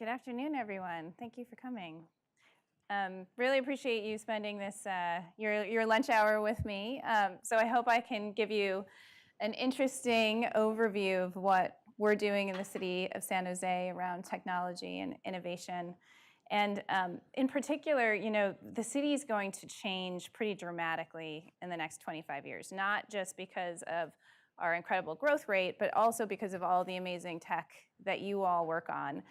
Good afternoon, everyone. Thank you for coming. Really appreciate you spending this your lunch hour with me. So I hope I can give you an interesting overview of what we're doing in the city of San Jose around technology and innovation. And in particular, the city is going to change pretty dramatically in the next 25 years, not just because of our incredible growth rate, but also because of all the amazing tech that you all work on.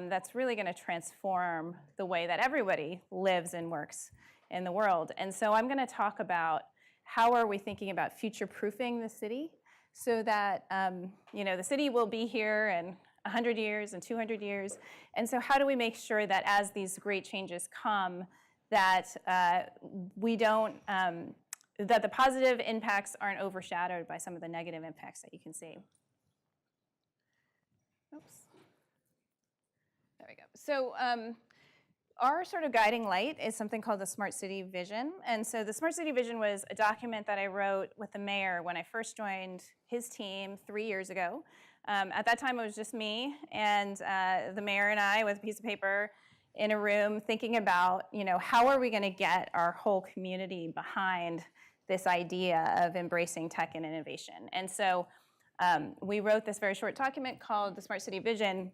That's really going to transform the way that everybody lives and works in the world. And so I'm going to talk about how are we thinking about future-proofing the city so that the city will be here in 100 years and 200 years. And so how do we make sure that as these great changes come, that we don't that the positive impacts aren't overshadowed by some of the negative impacts that you can see. Oops. There we go. So our sort of guiding light is something called the Smart City Vision. And so the Smart City Vision was a document that I wrote with the mayor when I first joined his team 3 years ago. At that time, it was just me and the mayor and I with a piece of paper in a room thinking about, how are we going to get our whole community behind this idea of embracing tech and innovation. And so we wrote this very short document called the Smart City Vision.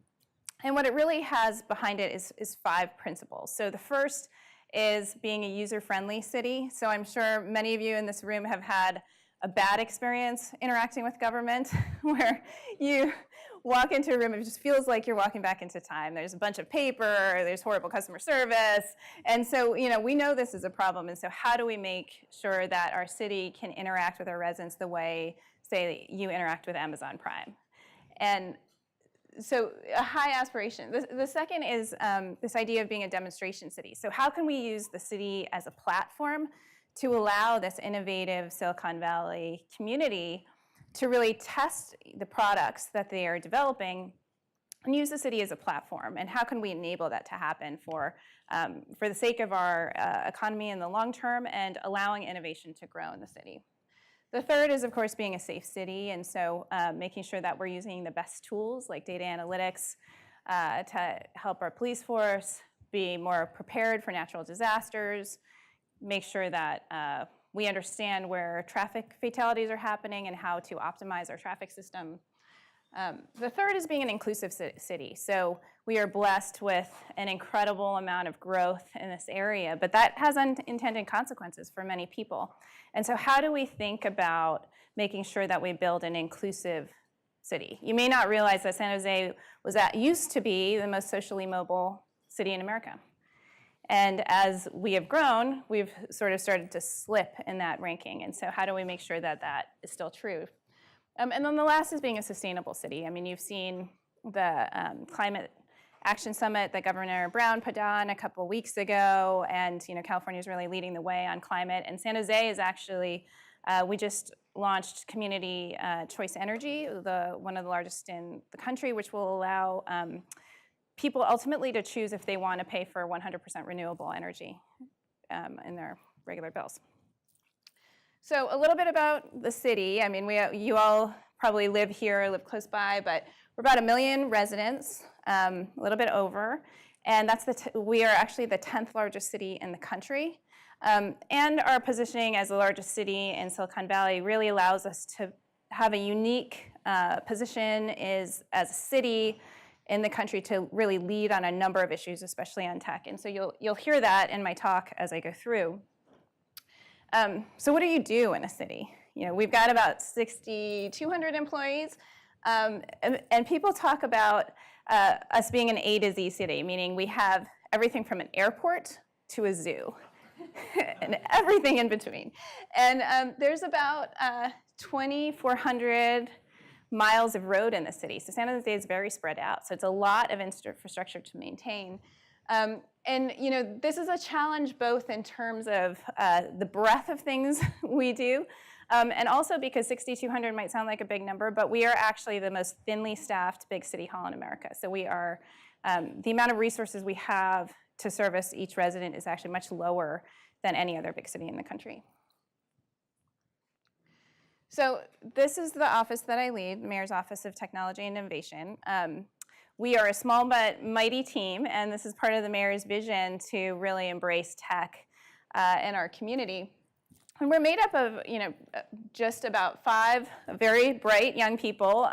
And what it really has behind it is 5 principles. So the first is being a user-friendly city. So I'm sure many of you in this room have had a bad experience interacting with government where you walk into a room, it just feels like you're walking back into time. There's a bunch of paper, there's horrible customer service. And so, we know this is a problem. And so how do we make sure that our city can interact with our residents the way, say, you interact with Amazon Prime? And so a high aspiration. The second is this idea of being a demonstration city. So how can we use the city as a platform to allow this innovative Silicon Valley community to really test the products that they are developing and use the city as a platform? And how can we enable that to happen for the sake of our economy in the long term and allowing innovation to grow in the city? The third is, of course, being a safe city, and so making sure that we're using the best tools like data analytics to help our police force be more prepared for natural disasters, make sure that we understand where traffic fatalities are happening and how to optimize our traffic system. The third is being an inclusive city. So we are blessed with an incredible amount of growth in this area, but that has unintended consequences for many people. And so how do we think about making sure that we build an inclusive city? You may not realize that San Jose used to be the most socially mobile city in America. And as we have grown, we've sort of started to slip in that ranking. And so how do we make sure that that is still true? And then the last is being a sustainable city. I mean, you've seen the Climate Action Summit that Governor Brown put on a couple of weeks ago. And California is really leading the way on climate. And San Jose is actually, we just launched Community Choice Energy, one of the largest in the country, which will allow people ultimately to choose if they want to pay for 100% renewable energy in their regular bills. So a little bit about the city. I mean, you all probably live here, live close by, but we're about 1 million residents, a little bit over. And we are actually the 10th largest city in the country. And our positioning as the largest city in Silicon Valley really allows us to have a unique position as a city in the country to really lead on a number of issues, especially on tech. And so you'll hear that in my talk as I go through. So what do you do in a city? We've got about 6,200 employees, and people talk about us being an A to Z city, meaning we have everything from an airport to a zoo, and everything in between. And there's about 2,400 miles of road in the city. So San Jose is very spread out. So it's a lot of infrastructure to maintain. And this is a challenge both in terms of the breadth of things we do, and also because 6,200 might sound like a big number, but we are actually the most thinly staffed big city hall in America. So we are, the amount of resources we have to service each resident is actually much lower than any other big city in the country. So this is the office that I lead, the Mayor's Office of Technology and Innovation. we are a small but mighty team, and this is part of the mayor's vision to really embrace tech in our community. And we're made up of, just about 5 very bright young people.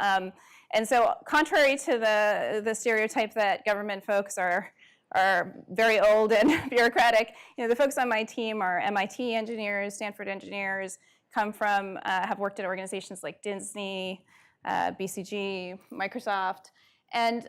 And so contrary to the stereotype that government folks are very old and bureaucratic, the folks on my team are MIT engineers, Stanford engineers, have worked at organizations like Disney, BCG, Microsoft. And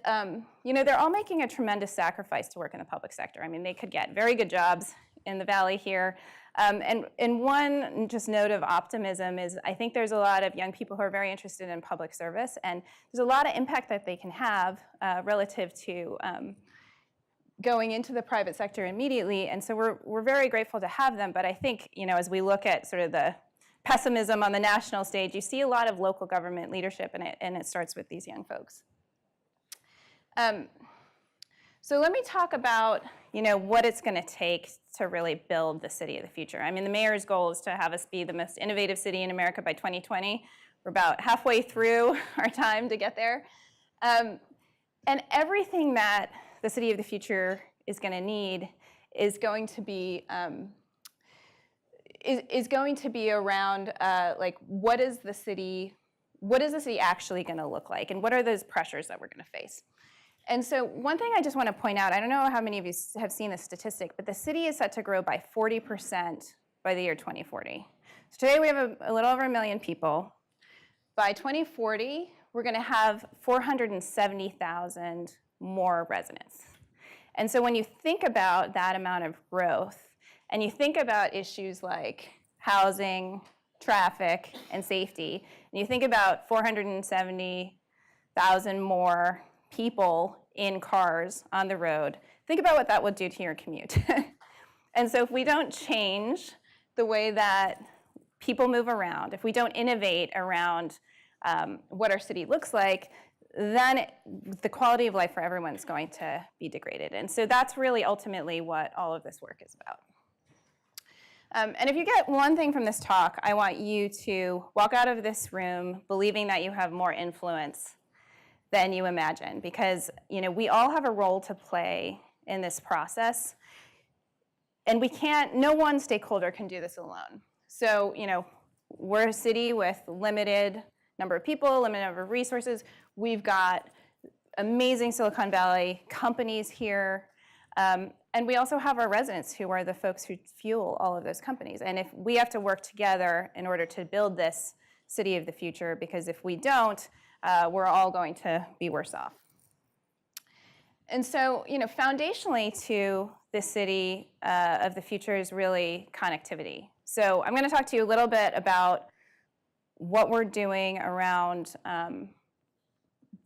they're all making a tremendous sacrifice to work in the public sector. I mean, they could get very good jobs in the Valley here. And one just note of optimism is I think there's a lot of young people who are very interested in public service, and there's a lot of impact that they can have relative to going into the private sector immediately. And so we're very grateful to have them. But I think, as we look at sort of the pessimism on the national stage, you see a lot of local government leadership, and it starts with these young folks. So let me talk about, what it's going to take to really build the city of the future. I mean, the mayor's goal is to have us be the most innovative city in America by 2020. We're about halfway through our time to get there. And everything that the city of the future is going to need is going to be around like what is the city actually going to look like, and what are those pressures that we're going to face? And so one thing I just want to point out, I don't know how many of you have seen this statistic, but the city is set to grow by 40% by the year 2040. So today we have a little over 1 million people. By 2040, we're going to have 470,000 more residents. And so when you think about that amount of growth, and you think about issues like housing, traffic, and safety, and you think about 470,000 more people in cars on the road, think about what that would do to your commute. And so if we don't change the way that people move around, if we don't innovate around what our city looks like, then the quality of life for everyone is going to be degraded. And so that's really ultimately what all of this work is about. And if you get one thing from this talk, I want you to walk out of this room believing that you have more influence than you imagine, because we all have a role to play in this process, and no one stakeholder can do this alone. So we're a city with limited number of people, limited number of resources. We've got amazing Silicon Valley companies here, and we also have our residents who are the folks who fuel all of those companies. And if we have to work together in order to build this city of the future, because if we don't, we're all going to be worse off. And so, foundationally to this city of the future is really connectivity. So I'm going to talk to you a little bit about what we're doing around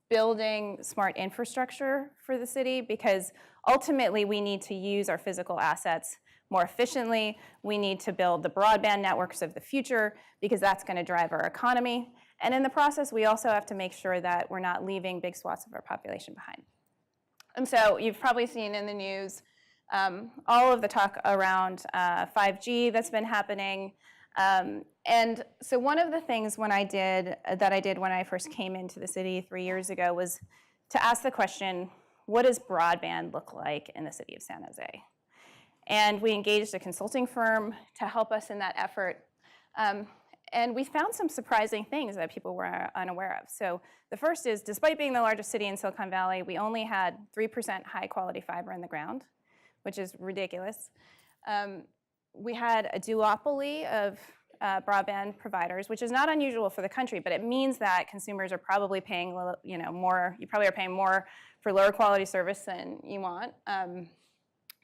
building smart infrastructure for the city, because ultimately we need to use our physical assets more efficiently. We need to build the broadband networks of the future, because that's going to drive our economy. And in the process, we also have to make sure that we're not leaving big swaths of our population behind. And so you've probably seen in the news all of the talk around 5G that's been happening. And so one of the things that I did when I first came into the city 3 years ago was to ask the question, what does broadband look like in the city of San Jose? And we engaged a consulting firm to help us in that effort. And we found some surprising things that people were unaware of. So the first is, despite being the largest city in Silicon Valley, we only had 3% high-quality fiber in the ground, which is ridiculous. We had a duopoly of broadband providers, which is not unusual for the country, but it means that consumers are probably paying more. You probably are paying more for lower quality service than you want.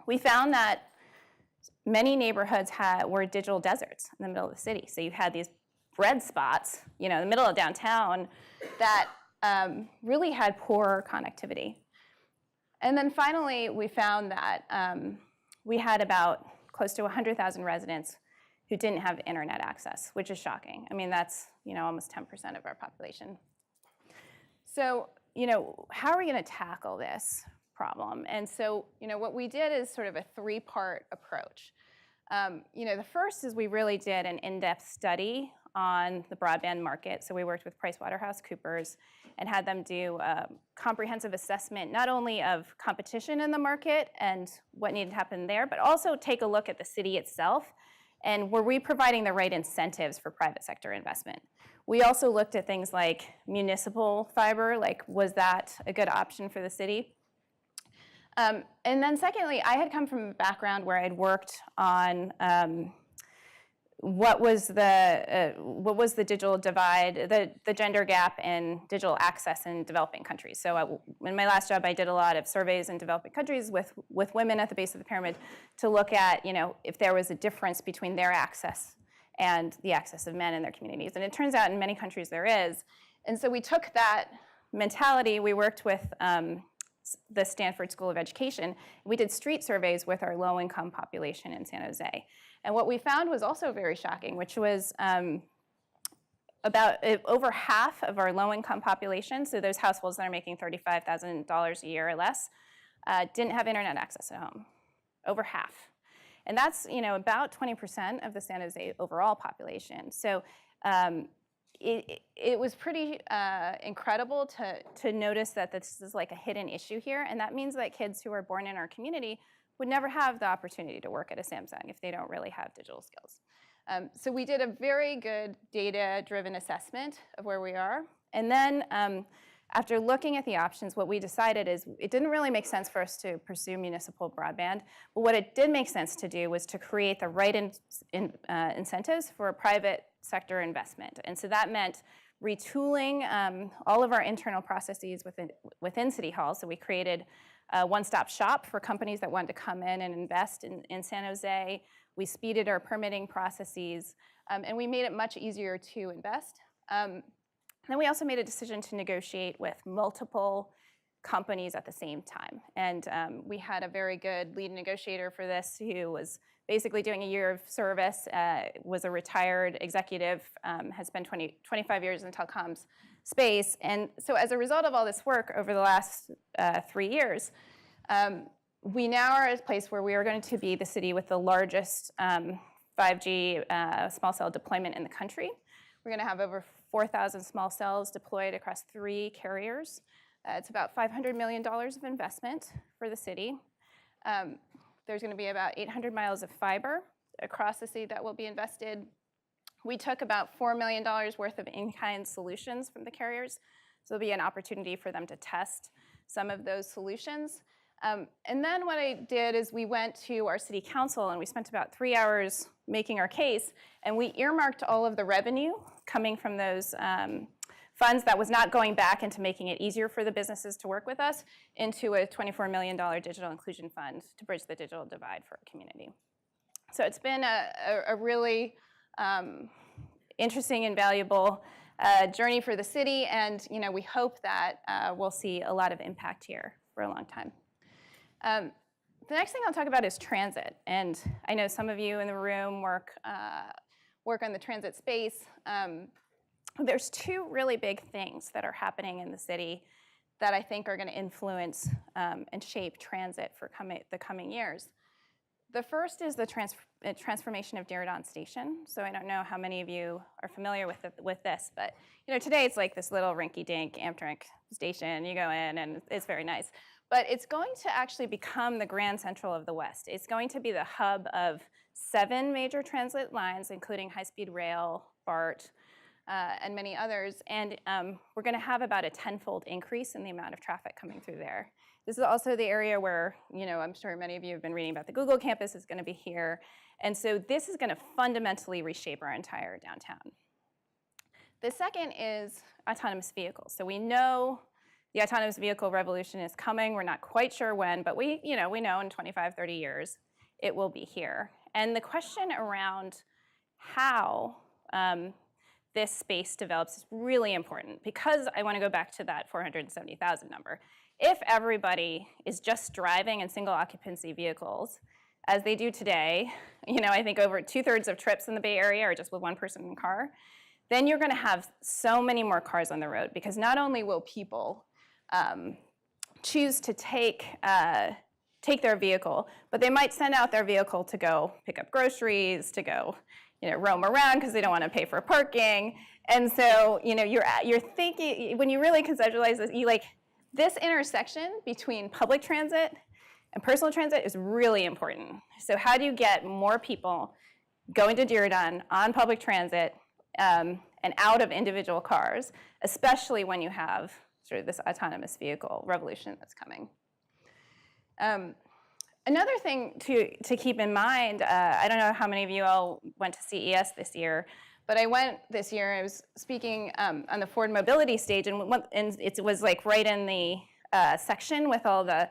We found that many neighborhoods were digital deserts in the middle of the city. So you had these red spots, in the middle of downtown that really had poor connectivity. And then finally, we found that we had about close to 100,000 residents who didn't have internet access, which is shocking. I mean, that's almost 10% of our population. So how are we going to tackle this problem? And so what we did is sort of a 3-part approach. The first is we really did an in-depth study on the broadband market. So we worked with PricewaterhouseCoopers and had them do a comprehensive assessment, not only of competition in the market and what needed to happen there, but also take a look at the city itself. And were we providing the right incentives for private sector investment? We also looked at things like municipal fiber, like was that a good option for the city? And then secondly, I had come from a background where I'd worked on what was the digital divide, the gender gap in digital access in developing countries. So in my last job, I did a lot of surveys in developing countries with women at the base of the pyramid to look at, if there was a difference between their access and the access of men in their communities. And it turns out in many countries there is. And so we took that mentality, we worked with the Stanford School of Education. We did street surveys with our low-income population in San Jose. And what we found was also very shocking, which was about over half of our low-income population, so those households that are making $35,000 a year or less, didn't have internet access at home. Over half. And that's about 20% of the San Jose overall population. So it was pretty incredible to notice that this is like a hidden issue here, and that means that kids who are born in our community would never have the opportunity to work at a Samsung if they don't really have digital skills. So we did a very good data-driven assessment of where we are, and then after looking at the options, what we decided is it didn't really make sense for us to pursue municipal broadband, but what it did make sense to do was to create the right incentives for private sector investment. And so that meant retooling all of our internal processes within City Hall. So we created a one-stop shop for companies that wanted to come in and invest in San Jose. We speeded our permitting processes, and we made it much easier to invest. Then we also made a decision to negotiate with multiple companies at the same time. And we had a very good lead negotiator for this who was basically doing a year of service, was a retired executive, has spent 25 years in telecoms space. And so as a result of all this work over the last 3 years, we now are at a place where we are going to be the city with the largest 5G small cell deployment in the country. We're going to have over 4,000 small cells deployed across 3 carriers. It's about $500 million of investment for the city. There's going to be about 800 miles of fiber across the city that will be invested. We took about $4 million worth of in-kind solutions from the carriers, so there'll be an opportunity for them to test some of those solutions. And then what I did is we went to our city council and we spent about 3 hours making our case, and we earmarked all of the revenue coming from those funds that was not going back into making it easier for the businesses to work with us into a $24 million digital inclusion fund to bridge the digital divide for our community. So it's been a really interesting and valuable journey for the city, and we hope that we'll see a lot of impact here for a long time. The next thing I'll talk about is transit, and I know some of you in the room work on the transit space. There's 2 really big things that are happening in the city that I think are going to influence and shape transit for the coming years. The first is the transformation of Diridon Station. So I don't know how many of you are familiar with this, but today it's like this little rinky-dink Amtrak station. You go in and it's very nice. But it's going to actually become the Grand Central of the West. It's going to be the hub of 7 major transit lines, including high-speed rail, BART, and many others. And we're going to have about a 10-fold increase in the amount of traffic coming through there. This is also the area where, I'm sure many of you have been reading about the Google campus is going to be here. And so this is going to fundamentally reshape our entire downtown. The second is autonomous vehicles. So we know the autonomous vehicle revolution is coming. We're not quite sure when, but we know in 25, 30 years it will be here. And the question around how this space develops is really important, because I want to go back to that 470,000 number. If everybody is just driving in single occupancy vehicles, as they do today, I think over 2/3 of trips in the Bay Area are just with one person in the car, then you're going to have so many more cars on the road, because not only will people choose to take their vehicle, but they might send out their vehicle to go pick up groceries, to go, roam around because they don't want to pay for parking. And so, you're thinking, when you really conceptualize this, this intersection between public transit and personal transit is really important. So how do you get more people going to Diridon on public transit and out of individual cars, especially when you have sort of this autonomous vehicle revolution that's coming? Another thing to keep in mind, I don't know how many of you all went to CES this year, but I went this year. I was speaking on the Ford Mobility stage, and it was like right in the section with all the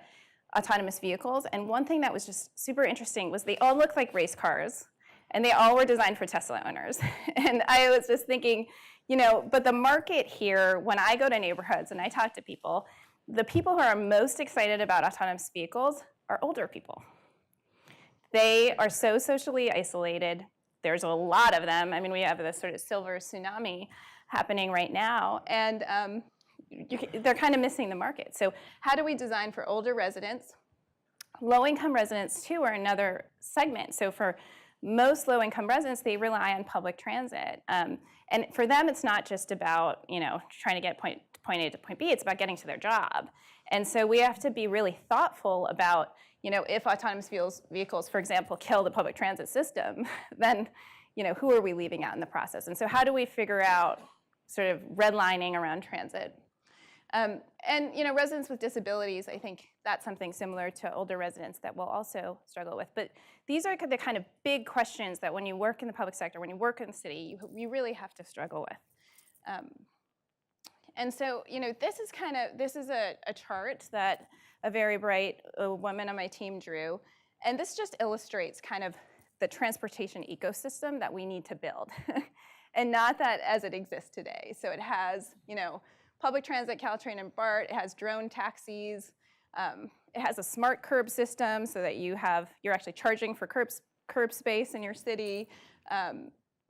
autonomous vehicles. And one thing that was just super interesting was they all looked like race cars, and they all were designed for Tesla owners. And I was just thinking, but the market here, when I go to neighborhoods and I talk to people, the people who are most excited about autonomous vehicles are older people. They are so socially isolated. There's a lot of them. I mean, we have this sort of silver tsunami happening right now, and they're kind of missing the market. So how do we design for older residents? Low-income residents, too, are another segment. So for most low-income residents, they rely on public transit. And for them, it's not just about trying to get point A to point B. It's about getting to their job. And so we have to be really thoughtful about, if autonomous vehicles, for example, kill the public transit system, then, who are we leaving out in the process? And so how do we figure out sort of redlining around transit? And residents with disabilities, I think that's something similar to older residents that we'll also struggle with. But these are the kind of big questions that when you work in the public sector, when you work in the city, you really have to struggle with. And so, this is a chart that a very bright woman on my team drew. And this just illustrates kind of the transportation ecosystem that we need to build. And not that as it exists today. So it has, public transit, Caltrain and BART. It has drone taxis. It has a smart curb system so that you're actually charging for curb space in your city.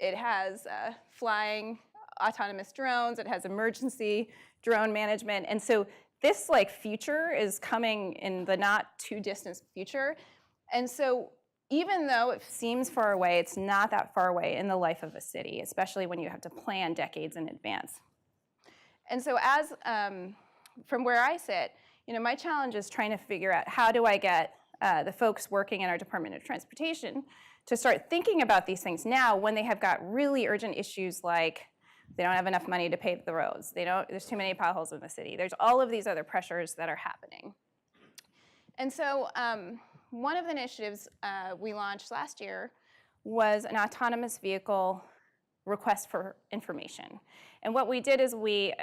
It has flying autonomous drones. It has emergency drone management. And so this future is coming in the not too distant future. And so even though it seems far away, it's not that far away in the life of a city, especially when you have to plan decades in advance. And so from where I sit, my challenge is trying to figure out how do I get the folks working in our Department of Transportation to start thinking about these things now when they have got really urgent issues like they don't have enough money to pave the roads. There's too many potholes in the city. There's all of these other pressures that are happening. And so one of the initiatives we launched last year was an autonomous vehicle request for information. And what we did is the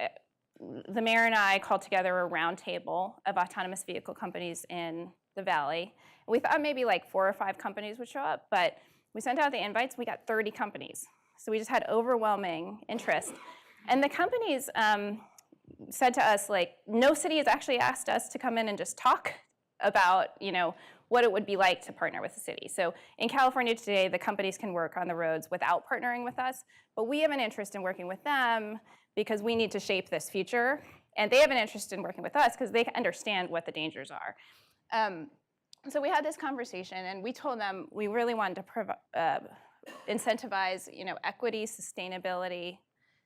mayor and I called together a roundtable of autonomous vehicle companies in the Valley. We thought maybe 4 or 5 companies would show up, but we sent out the invites, we got 30 companies. So we just had overwhelming interest. And the companies said to us, no city has actually asked us to come in and just talk about, what it would be like to partner with the city. So in California today, the companies can work on the roads without partnering with us, but we have an interest in working with them because we need to shape this future. And they have an interest in working with us because they understand what the dangers are. So we had this conversation, and we told them we really wanted to incentivize, equity, sustainability,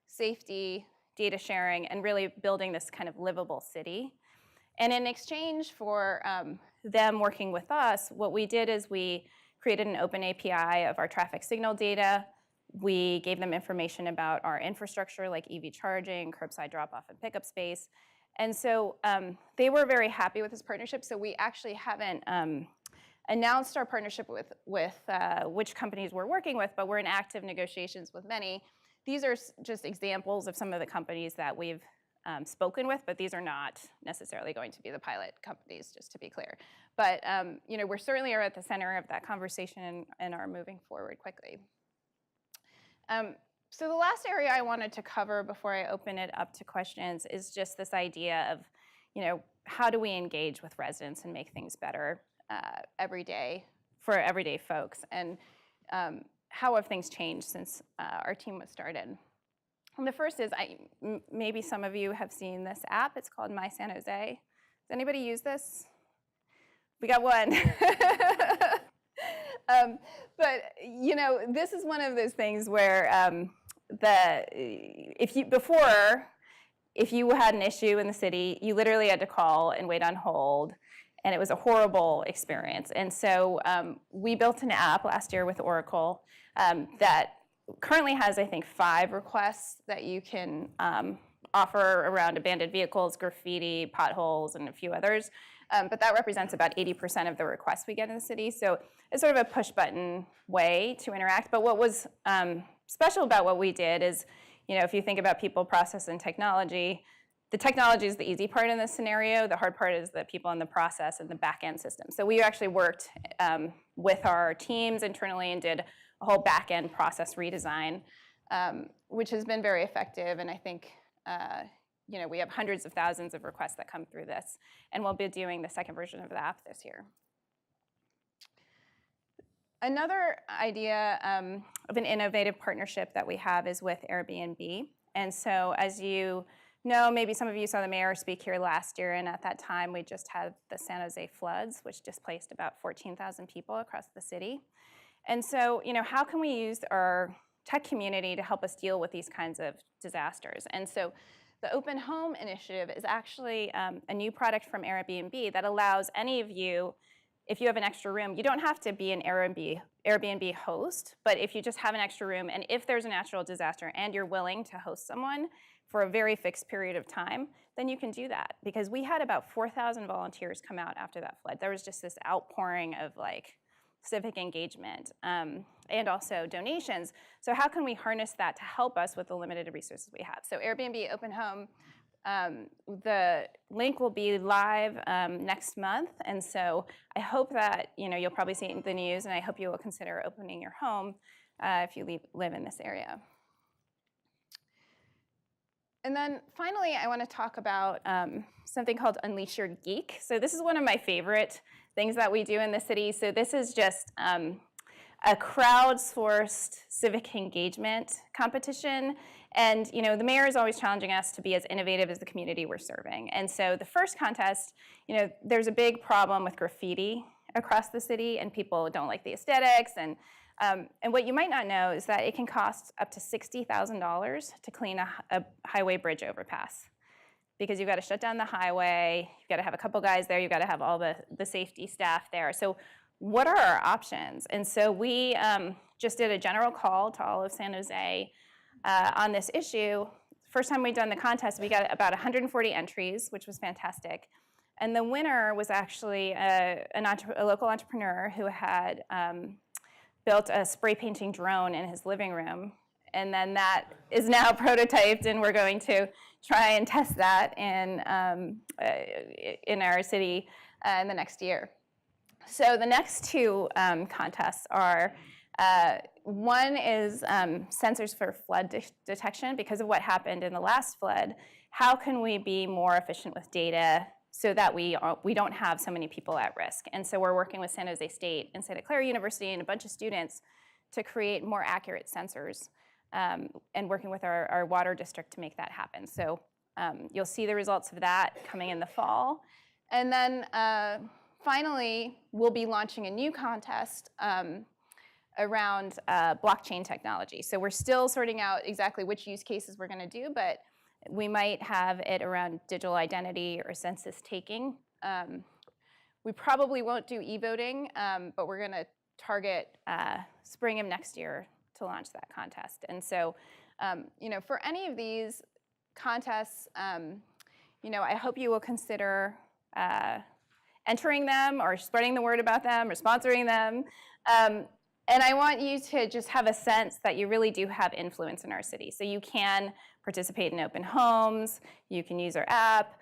safety, data sharing, and really building this kind of livable city. And in exchange for them working with us, what we did is we created an open API of our traffic signal data. We gave them information about our infrastructure, like EV charging, curbside drop-off and pickup space. And so they were very happy with this partnership. So we actually haven't announced our partnership with which companies we're working with, but we're in active negotiations with many. These are just examples of some of the companies that we've spoken with, but these are not necessarily going to be the pilot companies, just to be clear. But we certainly are at the center of that conversation and are moving forward quickly. So the last area I wanted to cover before I open it up to questions is just this idea of, how do we engage with residents and make things better every day for everyday folks, and how have things changed since our team was started? And the first is, maybe some of you have seen this app. It's called My San Jose. Does anybody use this? We got one. But this is one of those things where if you had an issue in the city, you literally had to call and wait on hold, and it was a horrible experience. And so we built an app last year with Oracle that currently has, I think, 5 requests that you can offer around abandoned vehicles, graffiti, potholes, and a few others. But that represents about 80% of the requests we get in the city. So it's sort of a push-button way to interact. But what was special about what we did is, if you think about people, process, and technology, the technology is the easy part in this scenario. The hard part is the people in the process and the back-end system. So we actually worked with our teams internally and did a whole back-end process redesign, which has been very effective. And I think we have hundreds of thousands of requests that come through this, and we'll be doing the second version of the app this year. Another idea of an innovative partnership that we have is with Airbnb. And so as you know, maybe some of you saw the mayor speak here last year, and at that time we just had the San Jose floods, which displaced about 14,000 people across the city. And so, how can we use our tech community to help us deal with these kinds of disasters? And so the Open Home Initiative is actually a new product from Airbnb that allows any of you, if you have an extra room, you don't have to be an Airbnb host, but if you just have an extra room, and if there's a natural disaster and you're willing to host someone for a very fixed period of time, then you can do that. Because we had about 4,000 volunteers come out after that flood. There was just this outpouring of civic engagement and also donations. So how can we harness that to help us with the limited resources we have? So Airbnb Open Home, the link will be live next month, and so I hope that you'll probably see it in the news, and I hope you will consider opening your home if you live in this area. And then finally, I want to talk about something called Unleash Your Geek. So this is one of my favorite things that we do in the city. So this is just a crowdsourced civic engagement competition. And the mayor is always challenging us to be as innovative as the community we're serving. And so the first contest, there's a big problem with graffiti across the city, and people don't like the aesthetics. And what you might not know is that it can cost up to $60,000 to clean a highway bridge overpass, because you've got to shut down the highway, you've got to have a couple guys there, you've got to have all the safety staff there. So what are our options? And so we just did a general call to all of San Jose on this issue. First time we'd done the contest, we got about 140 entries, which was fantastic. And the winner was actually a local entrepreneur who had built a spray painting drone in his living room. And then that is now prototyped, and we're going to try and test that in our city in the next year. So the next 2 contests are, one is sensors for flood detection. Because of what happened in the last flood, how can we be more efficient with data so that we don't have so many people at risk? And so we're working with San Jose State and Santa Clara University and a bunch of students to create more accurate sensors, and working with our water district to make that happen. So you'll see the results of that coming in the fall. And then finally, we'll be launching a new contest around blockchain technology. So we're still sorting out exactly which use cases we're going to do, but we might have it around digital identity or census taking. We probably won't do e-voting, but we're going to target spring of next year to launch that contest. And so, for any of these contests, I hope you will consider entering them or spreading the word about them or sponsoring them. And I want you to just have a sense that you really do have influence in our city. So you can participate in open homes, you can use our app.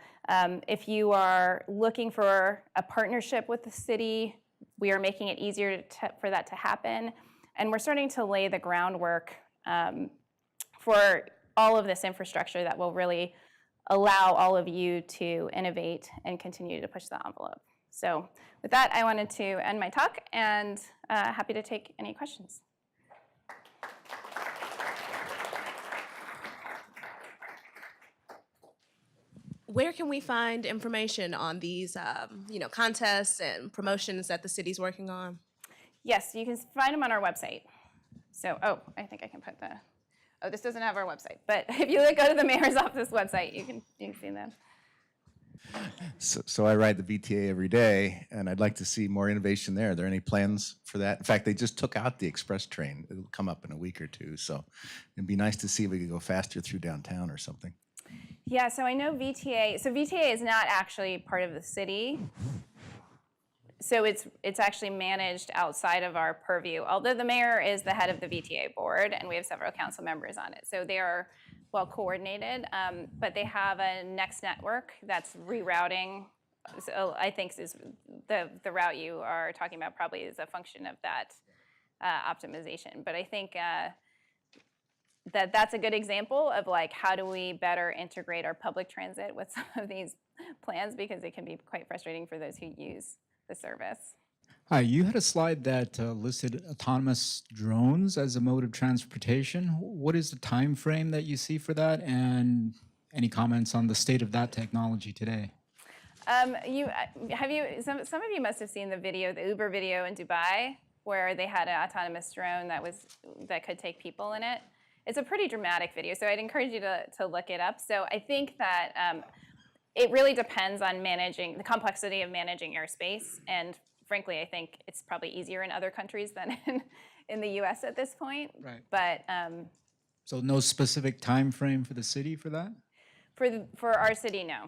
If you are looking for a partnership with the city, we are making it easier for that to happen. And we're starting to lay the groundwork for all of this infrastructure that will really allow all of you to innovate and continue to push the envelope. So with that, I wanted to end my talk, and happy to take any questions. Where can we find information on these contests and promotions that the city's working on? Yes, you can find them on our website. So, I think I can put this doesn't have our website, but if you go to the mayor's office website, you can see them. So I ride the VTA every day, and I'd like to see more innovation there. Are there any plans for that? In fact, they just took out the express train. It'll come up in a week or two, so it'd be nice to see if we could go faster through downtown or something. Yeah, so I know VTA. So VTA is not actually part of the city. So it's actually managed outside of our purview, although the mayor is the head of the VTA board, and we have several council members on it. So they are well coordinated, but they have a Next network that's rerouting. So I think is the route you are talking about probably is a function of that optimization. But I think that's a good example of like how do we better integrate our public transit with some of these plans, because it can be quite frustrating for those who use the service. Hi, you had a slide that listed autonomous drones as a mode of transportation. What is the time frame that you see for that, and any comments on the state of that technology today? Some of you must have seen the Uber video in Dubai, where they had an autonomous drone that could take people in it. It's a pretty dramatic video, so I'd encourage you to look it up. So I think that it really depends on managing the complexity of managing airspace, and frankly, I think it's probably easier in other countries than in the U.S. at this point. Right. But so no specific time frame for the city for that? for our city, no.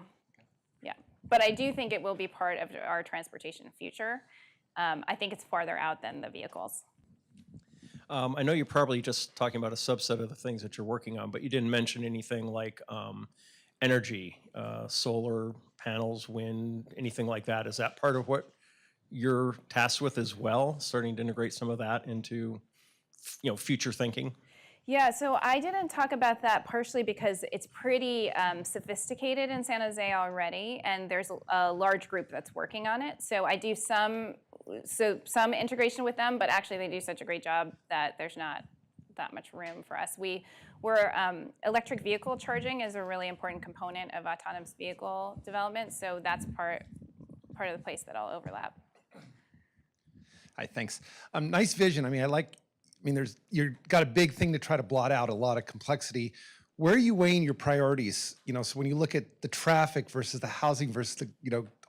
Yeah, but I do think it will be part of our transportation future. I think it's farther out than the vehicles. I know you're probably just talking about a subset of the things that you're working on, but you didn't mention anything like energy, solar panels, wind, anything like that. Is that part of what you're tasked with as well, starting to integrate some of that into, future thinking? Yeah, so I didn't talk about that partially because it's pretty sophisticated in San Jose already, and there's a large group that's working on it. So I do some integration with them, but actually they do such a great job that there's not that much room for us. We're electric vehicle charging is a really important component of autonomous vehicle development, so that's part of the place that I'll overlap. Hi, thanks. Nice vision. You've got a big thing to try to blot out, a lot of complexity. Where are you weighing your priorities? So when you look at the traffic versus the housing versus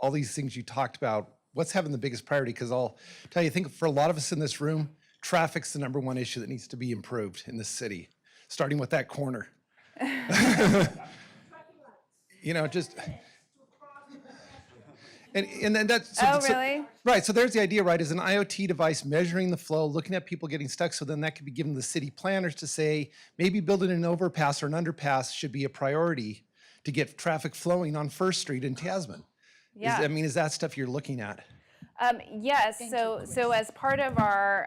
all these things you talked about, what's having the biggest priority? Because I'll tell you, I think for a lot of us in this room, traffic's the #1 issue that needs to be improved in this city, starting with that corner. And then that's Really? Right. So there's the idea, right? Is an IoT device measuring the flow, looking at people getting stuck. So then that could be given to the city planners to say maybe building an overpass or an underpass should be a priority to get traffic flowing on First Street in Tasman. Yeah. Is that stuff you're looking at? Yes. So as part of our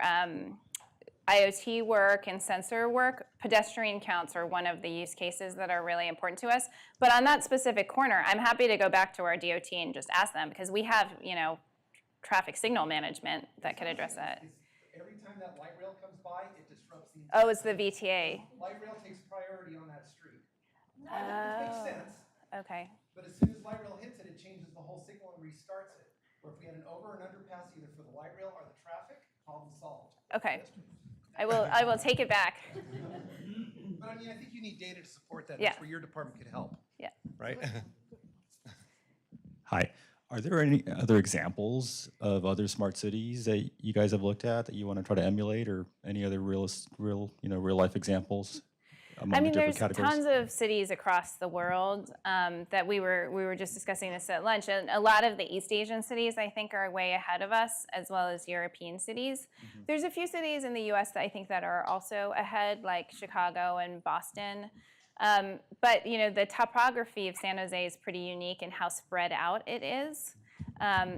IoT work and sensor work, pedestrian counts are one of the use cases that are really important to us. But on that specific corner, I'm happy to go back to our DOT and just ask them, because we have, traffic signal management that could address that. Every time that light rail comes by, it disrupts the Oh, it's the VTA. light rail takes priority on that street. Which Oh, makes sense. okay. But as soon as light rail hits it, it changes the whole signal and restarts it. Or if we had an over and underpass either for the light rail or the traffic, problem solved. Okay. I will take it back. But I think you need data to support that. Yeah. That's where your department could help. Yeah. Right? Hi. Are there any other examples of other smart cities that you guys have looked at that you want to try to emulate, or any other real life examples? There's tons of cities across the world that we were just discussing this at lunch, and a lot of the East Asian cities I think are way ahead of us, as well as European cities. Mm-hmm. There's a few cities in the U.S. that I think that are also ahead, like Chicago and Boston. But the topography of San Jose is pretty unique in how spread out it is,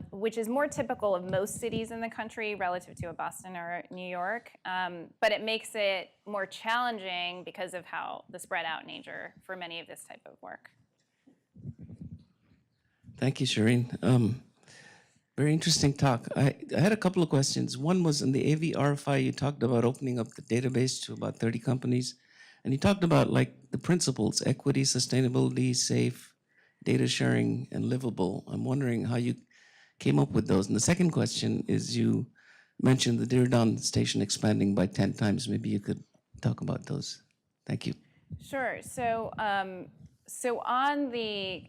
which is more typical of most cities in the country relative to a Boston or New York. But it makes it more challenging because of how the spread out nature for many of this type of work. Thank you, Shireen. Very interesting talk. I had a couple of questions. One was in the AV RFI, you talked about opening up the database to about 30 companies. And you talked about the principles, equity, sustainability, safe, data sharing, and livable. I'm wondering how you came up with those. And the second question is, you mentioned the Diridon station expanding by 10 times. Maybe you could talk about those. Thank you. Sure. So on the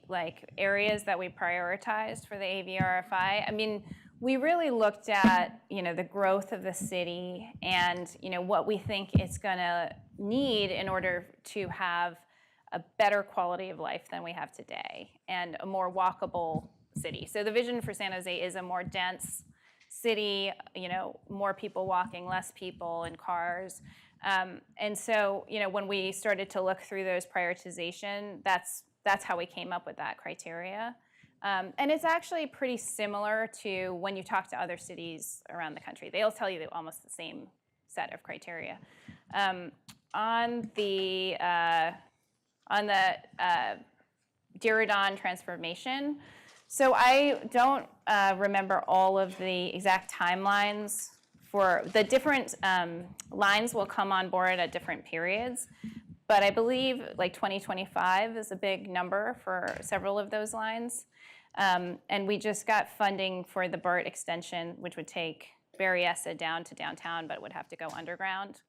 areas that we prioritized for the AVRFI, I mean, we really looked at the growth of the city and what we think it's going to need in order to have a better quality of life than we have today and a more walkable city. So the vision for San Jose is a more dense city, more people walking, less people in cars. And so, when we started to look through those prioritization, that's how we came up with that criteria. And it's actually pretty similar to when you talk to other cities around the country. They'll tell you almost the same set of criteria. On the Diridon transformation, so I don't remember all of the exact timelines for the different lines will come on board at different periods. But I believe 2025 is a big number for several of those lines. And we just got funding for the BART extension, which would take Berryessa down to downtown, but would have to go underground.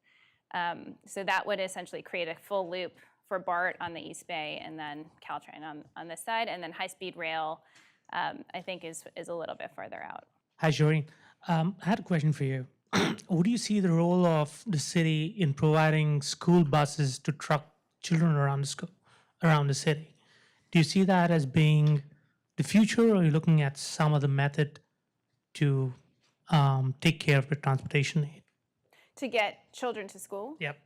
So that would essentially create a full loop for BART on the East Bay and then Caltrain on this side. And then high-speed rail, I think, is a little bit further out. Hi, Shireen. I had a question for you. What do you see the role of the city in providing school buses to truck children around the city? Do you see that as being the future, or are you looking at some other method to take care of the transportation need? To get children to school? Yep.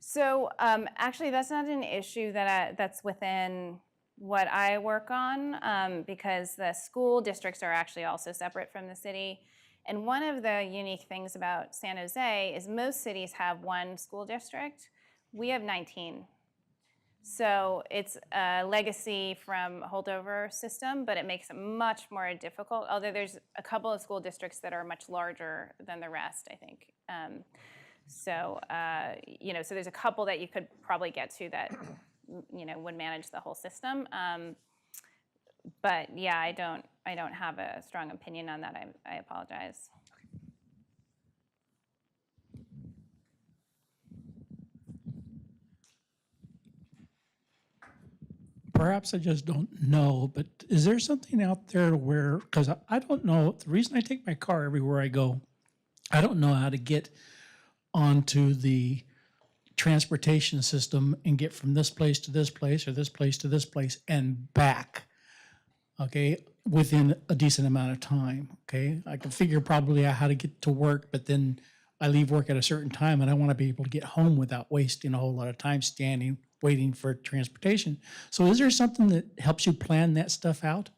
So actually, that's not an issue that's within what I work on because the school districts are actually also separate from the city. And one of the unique things about San Jose is most cities have one school district. We have 19. So it's a legacy from a holdover system, but it makes it much more difficult, although there's a couple of school districts that are much larger than the rest, I think. So there's a couple that you could probably get to that, would manage the whole system. But yeah, I don't have a strong opinion on that. I apologize. Perhaps I just don't know, but is there something out there where, because I don't know, the reason I take my car everywhere I go, I don't know how to get onto the transportation system and get from this place to this place or this place to this place and back, okay, within a decent amount of time, okay? I can figure probably out how to get to work, but then I leave work at a certain time and I want to be able to get home without wasting a whole lot of time standing, waiting for transportation. So is there something that helps you plan that stuff out?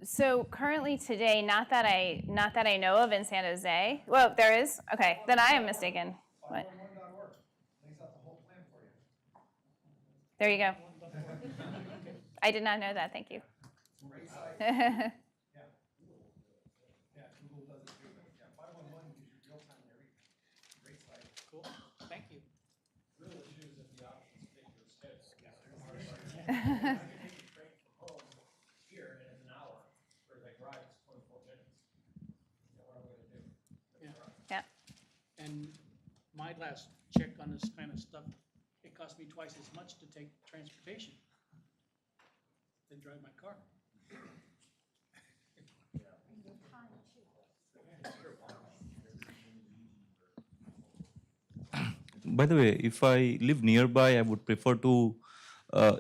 So currently today, not that I know of in San Jose. Well, there is. Okay, then I am mistaken. What? There you go. I did not know that. Thank you. Cool. Thank you. Yeah. And my last check on this kind of stuff, it cost me twice as much to take transportation than drive my car. By the way, if I live nearby, I would prefer to,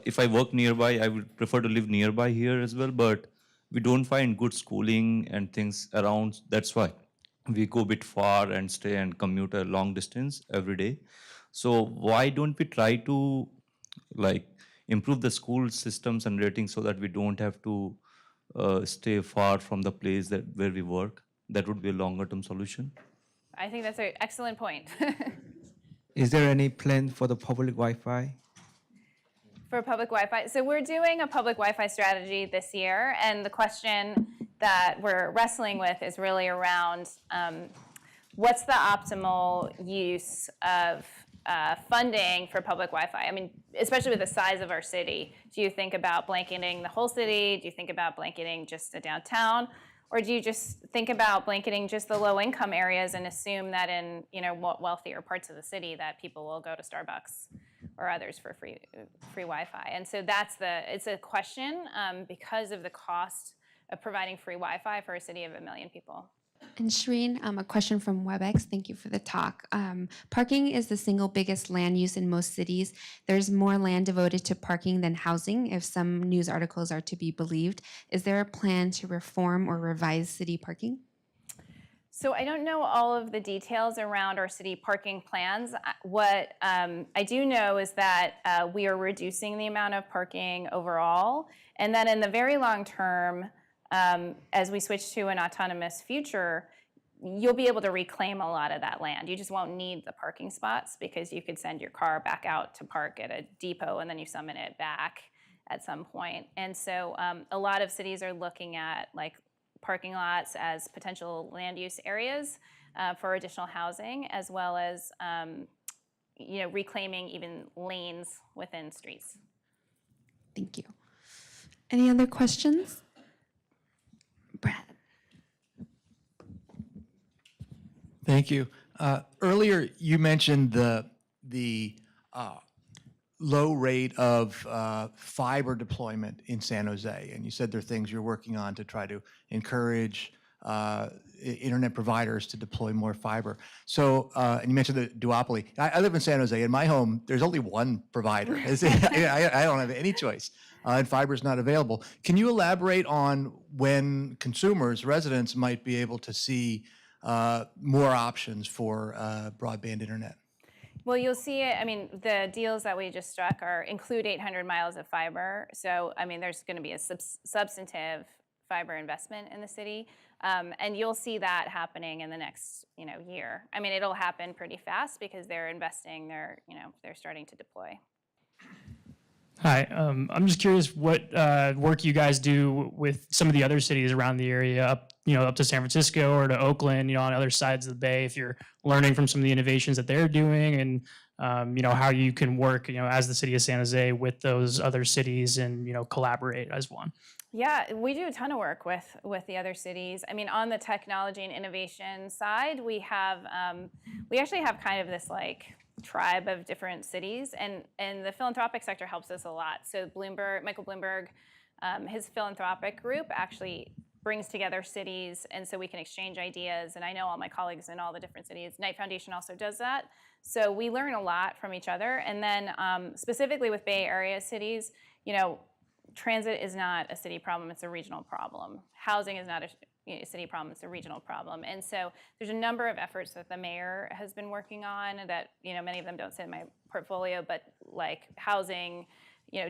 if I work nearby, I would prefer to live nearby here as well, but we don't find good schooling and things around. That's why we go a bit far and stay and commute a long distance every day. So why don't we try to improve the school systems and ratings so that we don't have to stay far from the place where we work? That would be a longer term solution. I think that's an excellent point. Is there any plan for the public Wi-Fi? For public Wi-Fi. So we're doing a public Wi-Fi strategy this year, and the question that we're wrestling with is really around what's the optimal use of funding for public Wi-Fi? I mean, especially with the size of our city. Do you think about blanketing the whole city? Do you think about blanketing just the downtown? Or do you just think about blanketing just the low-income areas and assume that in, wealthier parts of the city that people will go to Starbucks or others for free Wi-Fi? And so it's a question because of the cost of providing free Wi-Fi for a city of 1 million people. And Shireen, a question from WebEx. Thank you for the talk. Parking is the single biggest land use in most cities. There's more land devoted to parking than housing, if some news articles are to be believed. Is there a plan to reform or revise city parking? So I don't know all of the details around our city parking plans. What I do know is that we are reducing the amount of parking overall, and that in the very long term, as we switch to an autonomous future, you'll be able to reclaim a lot of that land. You just won't need the parking spots because you could send your car back out to park at a depot and then you summon it back at some point. And so a lot of cities are looking at like parking lots as potential land use areas for additional housing, as well as reclaiming even lanes within streets. Thank you. Any other questions? Brad. Thank you. Earlier, you mentioned the low rate of fiber deployment in San Jose, and you said there are things you're working on to try to encourage internet providers to deploy more fiber. So, and you mentioned the duopoly. I live in San Jose. In my home, there's only one provider. I don't have any choice, and fiber is not available. Can you elaborate on when consumers, residents, might be able to see more options for broadband internet? Well, you'll see it. I mean, the deals that we just struck include 800 miles of fiber. So, I mean, there's going to be a substantive fiber investment in the city, and you'll see that happening in the next, year. I mean, it'll happen pretty fast because they're investing. They're starting to deploy. Hi, I'm just curious what work you guys do with some of the other cities around the area, up to San Francisco or to Oakland, on other sides of the bay. If you're learning from some of the innovations that they're doing, and how you can work, as the city of San Jose with those other cities and collaborate as one. Yeah, we do a ton of work with the other cities. I mean, on the technology and innovation side, we actually have kind of this like tribe of different cities, and the philanthropic sector helps us a lot. So Michael Bloomberg, his philanthropic group actually brings together cities, and so we can exchange ideas. And I know all my colleagues in all the different cities. Knight Foundation also does that. So we learn a lot from each other. And then specifically with Bay Area cities, transit is not a city problem, it's a regional problem. Housing is not a city problem, it's a regional problem. And so there's a number of efforts that the mayor has been working on that, many of them don't sit in my portfolio, but like housing,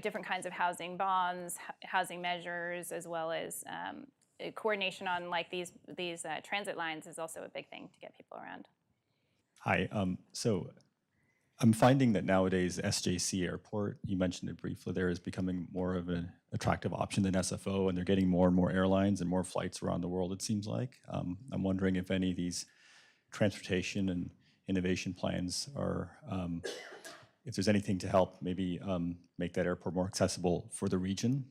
different kinds of housing bonds, housing measures, as well as coordination on like these transit lines is also a big thing to get people around. Hi, so I'm finding that nowadays SJC Airport, you mentioned it briefly there, is becoming more of an attractive option than SFO, and they're getting more and more airlines and more flights around the world, it seems like. I'm wondering if any of these transportation and innovation plans are, if there's anything to help maybe make that airport more accessible for the region.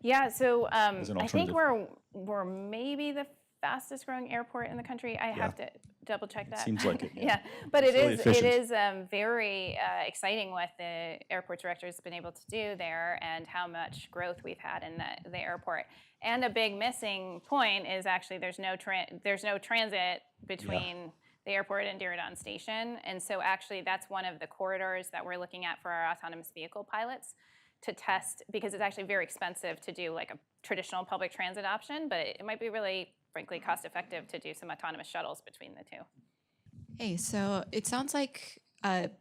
Yeah, so I think alternative. we're maybe the fastest growing airport in the country. I have to double check that. Seems like it. Yeah, but It's really it is very exciting what the airport director's been able to do there and how much growth we've had in the airport. And a big missing point is actually there's no transit between the airport and Diridon Station, and so actually that's one of the corridors that we're looking at for our autonomous vehicle pilots to test, because it's actually very expensive to do like a traditional public transit option, but it might be really, frankly, cost effective to do some autonomous shuttles between the two. Hey, so it sounds like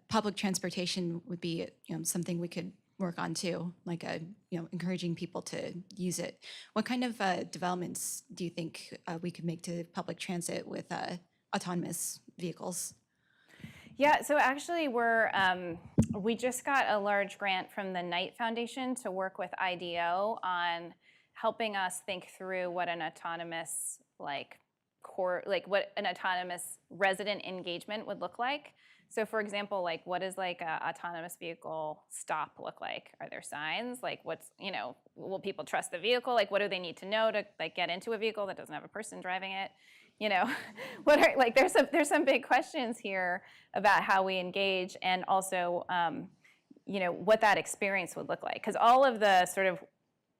public transportation would be something we could work on too, like encouraging people to use it. What kind of developments do you think we could make to public transit with autonomous vehicles? Yeah, so actually we just got a large grant from the Knight Foundation to work with IDEO on helping us think through what an autonomous core, like what an autonomous resident engagement would look like. So for example, like what does like an autonomous vehicle stop look like? Are there signs? Like what's, will people trust the vehicle? Like what do they need to know to like get into a vehicle that doesn't have a person driving it? What are, like there's some big questions here about how we engage, and also what that experience would look like. Because all of the sort of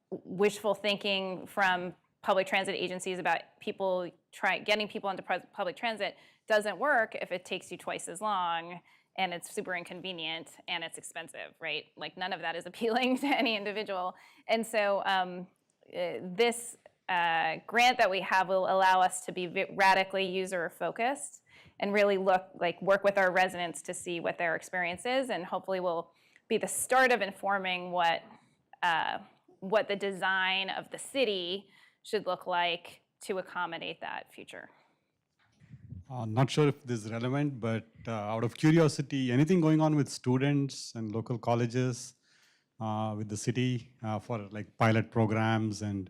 wishful thinking from public transit agencies about getting people into public transit doesn't work if it takes you twice as long and it's super inconvenient and it's expensive, right? Like none of that is appealing to any individual. And so this grant that we have will allow us to be radically user focused and really work with our residents to see what their experience is, and hopefully will be the start of informing what the design of the city should look like to accommodate that future. Not sure if this is relevant, but out of curiosity, anything going on with students and local colleges with the city for like pilot programs and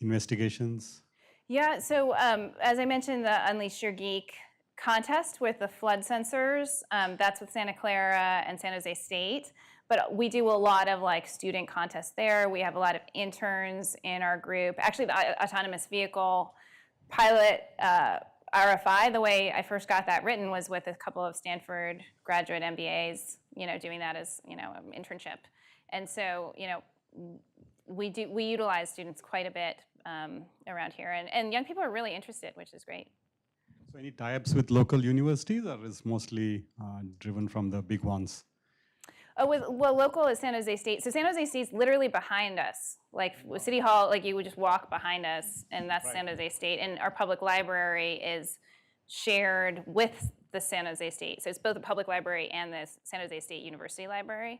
investigations? Yeah, so as I mentioned, the Unleash Your Geek contest with the flood sensors, that's with Santa Clara and San Jose State. But we do a lot of like student contests there. We have a lot of interns in our group. Actually, the autonomous vehicle pilot RFI, the way I first got that written was with a couple of Stanford graduate MBAs, doing that as, an internship. And so, we utilize students quite a bit around here, and young people are really interested, which is great. So any tie-ups with local universities, or is mostly driven from the big ones? Well, local is San Jose State. So San Jose State's literally behind us. Like with City Hall, like you would just walk behind us, and that's right. San Jose State. And our public library is shared with the San Jose State. So it's both the public library and the San Jose State University Library.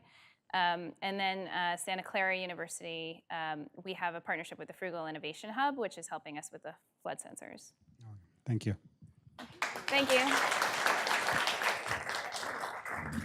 And then Santa Clara University, we have a partnership with the Frugal Innovation Hub, which is helping us with the flood sensors. Thank you. Thank you.